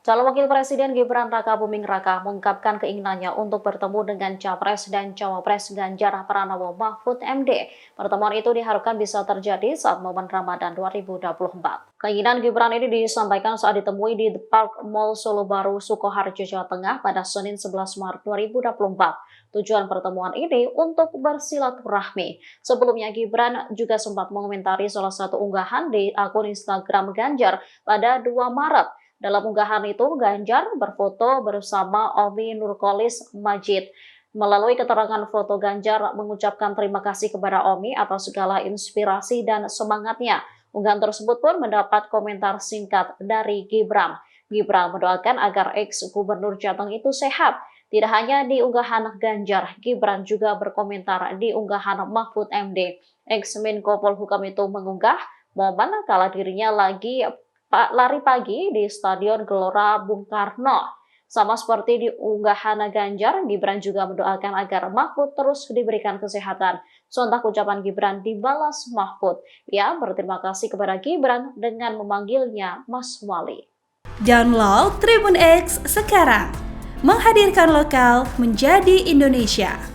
Calon Wakil Presiden Gibran Rakabuming Raka mengungkapkan keinginannya untuk bertemu dengan Capres dan Cawapres Ganjar Pranowo Mahfud MD. Pertemuan itu diharapkan bisa terjadi saat momen Ramadan 2024. Keinginan Gibran ini disampaikan saat ditemui di The Park Mall Solo Baru, Sukoharjo, Jawa Tengah pada Senin 11 Maret 2024. Tujuan pertemuan ini untuk bersilaturahmi. Sebelumnya Gibran juga sempat mengomentari salah satu unggahan di akun Instagram Ganjar pada 2 Maret. Dalam unggahan itu, Ganjar berfoto bersama Omi Nurkolis Majid. Melalui keterangan foto, Ganjar mengucapkan terima kasih kepada Omi atas segala inspirasi dan semangatnya. Unggahan tersebut pun mendapat komentar singkat dari Gibran. Gibran mendoakan agar ex-gubernur Jateng itu sehat. Tidak hanya di unggahan Ganjar, Gibran juga berkomentar di unggahan Mahfud MD. Ex-Menko Polhukam itu mengunggah momen kala dirinya lagi lari pagi di Stadion Gelora Bung Karno. Sama seperti di unggahan Ganjar, Gibran juga mendoakan agar Mahfud terus diberikan kesehatan. Sontak ucapan Gibran dibalas Mahfud. Ia berterima kasih kepada Gibran dengan memanggilnya Mas Wali. Download Tribun X sekarang, menghadirkan lokal menjadi Indonesia.